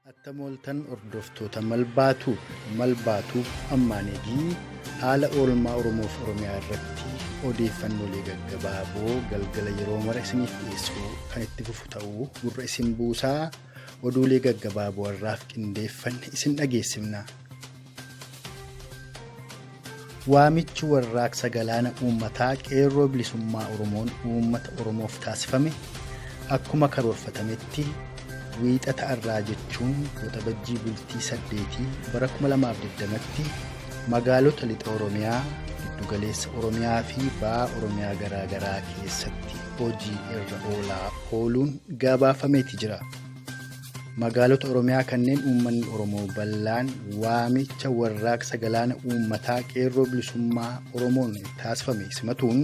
Attamooltan hordoftoota malbaatu ammaanegii haala oolmaa Oromoof Oromiyaa irratti odeeffannoolee gaggabaaboo galgala yeroo mara isiniif dhiyeessuu kan itti fufu ta'uu gurra isin buusaa oduulee gaggabaaboo irraaf qindeeffanne isin dhageessifna. Waamichi warraaqsa galaana uummataa qeerroo bilisummaa Oromoon uummata Oromoof taasifame akkuma karoorfatametti wiixata har'aa jechuun waxabajjii bultii 8 bara 2020tti magaalota lixa Oromiyaa, giddugaleessa Oromiyaa fi ba'aa Oromiyaa garaagaraa keessatti hojii irra ooluun gabaafameeti jira. Magaalota Oromiyaa kanneen uummanni Oromoo bal'aan waamicha warraaqsa galaana uummataa qeerroo bilisummaa Oromoon taasifame simatuun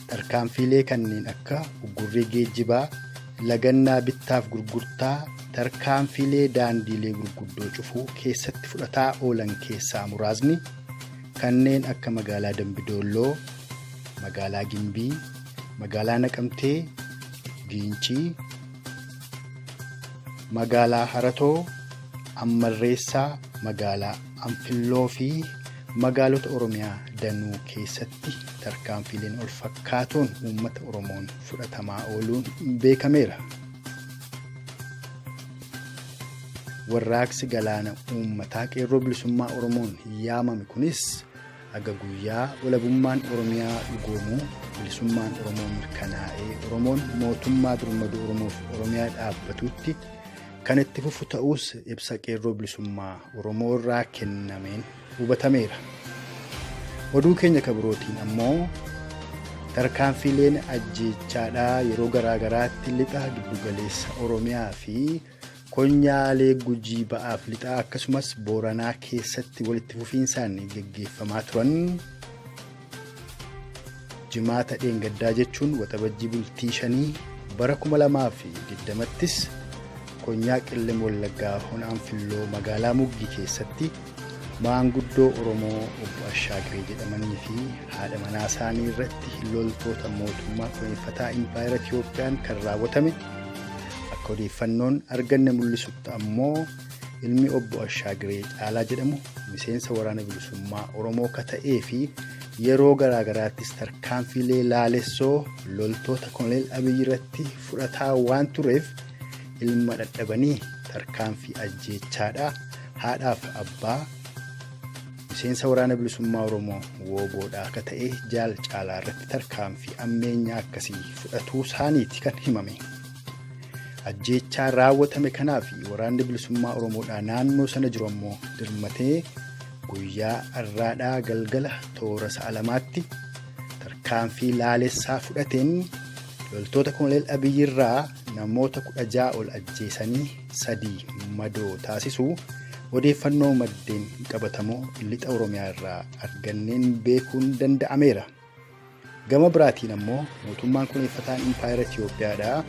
tarkaanfiilee kanneen akka uggurrii geejjibaa, lagannaa bittaaf gurgurtaa, tarkaanfiilee daandiilee gurguddoo cufuu keessatti fudhataa oolan keessaa muraasni kanneen akka magaalaa Dambidolloo, magaalaa Gimbii, magaalaa Naqamtee, Giincii, magaalaa Haratoo, Ammarreessaa, magaalaa Anfilloo fi magaalota Oromiyaa danuu keessatti tarkaanfiileen ol fakkaatoon uummata Oromoon fudhatamaa ooluun beekameera. Warraaqsi galaana uummataa qeerroo bilisummaa Oromoon yaamame kunis aga guyyaa walabummaan Oromiyaa dhugoomuu bilisummaan Oromoo mirkanaa'ee Oromoon mootummaa birmaduu Oromoof Oromiyaa dhaabbatutti kan itti fufu ta'us ibsa qeerroo bilisummaa Oromoo irraa kennameen hubatameera. Oduu keenya kabirootiin ammoo tarkaanfiileen ajjeechaadhaa yeroo garaagaraatti lixa giddugaleessa Oromiyaa fi konyaalee Gujii ba'aaf lixa akkasumas Booranaa keessatti walitti fufiinsaan gaggeeffamaa turan jimaata dheengaddaa jechuun waxabajjii bultii 5 bara 2020ttis konyaa Qellem Wallaggaa Hona Anfilloo magaalaa Muggii keessatti maanguddoo Oromoo obbo Ashaagiree jedhamanii fi haadha manaa isaanii irratti loltoota mootummaa kunuunfataa Impaayera Itiyoophiyaan kan raawwatame akka odeeffannoon arganne mul'isutti ammoo ilmi obbo Ashaagiree Caalaa jedhamu miseensa waraana bilisummaa Oromoo ka ta'ee fi yeroo garaagaraattis tarkaanfiilee laalessoo loltoota Koloneel Abiyyi irratti fudhataa waan tureef ilma dadhabanii tarkaanfii ajjeechaadhaa haadhaaf abbaa miseensa waraana bilisummaa Oromoo wooboodhaa akka ta'e Jaal Caalaa irratti tarkaanfii ammeenyaa akkasii fudhatuu isaaniiti kan himame. Ajjeechaa raawwatame kanaaf waraanni bilisummaa Oromoodhaa naannoo sana jiru ammoo dirmatee guyyaa har'aadhaa galgala toora sa'a lamaatti tarkaanfii laalessaa fudhateen loltoota Koloneel Abiyyi irraa namoota 16 ol ajjeesanii 3 madoo taasisuu odeeffannoo maddeen qabatamoo lixa Oromiyaa irraa arganneen beekuun danda'ameera. Gama biraatiin ammoo mootummaan kunuunfataan Impaayera Itiyoophiyaadhaa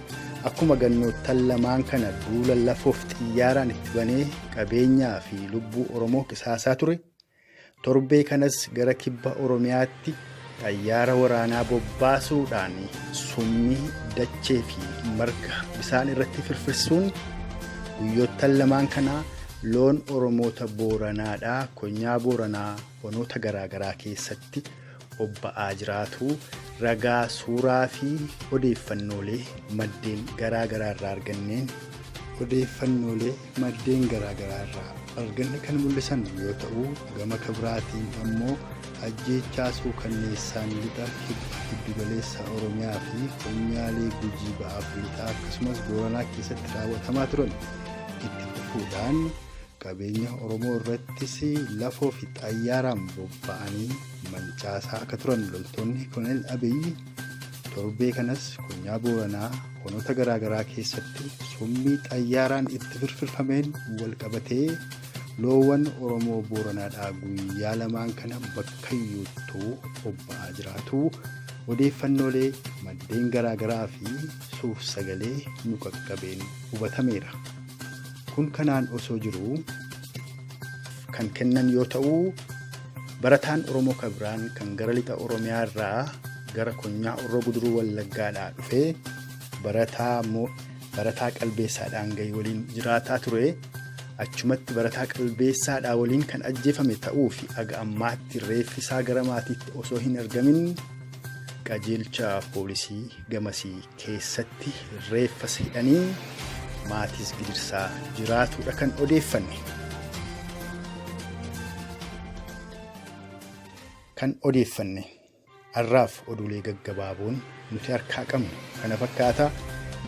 akkuma gannoottan lamaan kana duula lafoof xiyyaaraan itti banee qabeenyaa fi lubbuu Oromoo qisaasaa ture. Torbee kanas gara kibba Oromiyaatti xayyaara waraanaa bobbaasuudhaan summii dachee fi marga bisaan irratti firfirsuun guyyoottan lamaan kanaa loon Oromoota Booranaadhaa konyaa Booranaa honoota garaagaraa keessatti obba'aa jiraatu ragaa suuraa fi odeeffannoolee maddeen garaagaraa irraa arganne kan mul'isan yoo ta'u gama kabiraatiin ammoo ajjeechaa suukanneessaan lixa giddugaleessa Oromiyaa fi konyaalee Gujii ba'aaf lixa akkasumas Booranaa keessatti raawwatamaa turan itti fufuudhaan qabeenya Oromoo irrattis lafoo fi xayyaaraan bobba'anii mancaasaa akka turan loltoonni Koloneel Abiyyi torbee kanas konyaa Booranaa honoota garaagaraa keessatti summii xayyaaraan itti firfirfameen wal qabatee loowwan Oromoo Booranaadhaa guyyaa lamaan kana bakkayyuuttuu bobba'aa jiraatu odeeffannoolee maddeen garaagaraa fi suuf sagalee nu qaqqabeen hubatameera. Kun kanaan osoo jiru kan kennan yoo ta'u barataan Oromoo kabiraan kan gara lixa Oromiyaa irraa gara konyaa Orroo Guduruu Wallaggaadhaa dhufee barataa barataa qalbeessaadhaan gahee waliin jiraataa ture. Achumatti barataa qalbeessaadhaa waliin kan ajjeefame ta'uu fi aga ammaatti reeffi isaa gara maatiitti osoo hin argamin qajeelcha poolisii gamasii keessatti reeffas hidhanii maatiis gidirsaa jiraatudha kan odeeffanne. Har'aaf oduulee gaggabaaboon nuti harkaa qabnu kana fakkaata.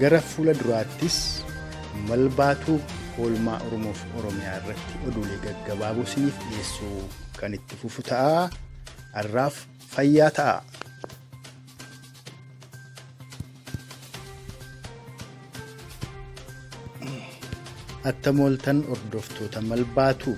Gara fuula duraattis malbaatuu oolmaa Oromiyaa irratti oduulee gaggabaaboo isiniif dhiyeessuu kan itti fufu ta'a. Har'aaf fayyaa ta'a. Attamooltan hordoftoota malbaatuu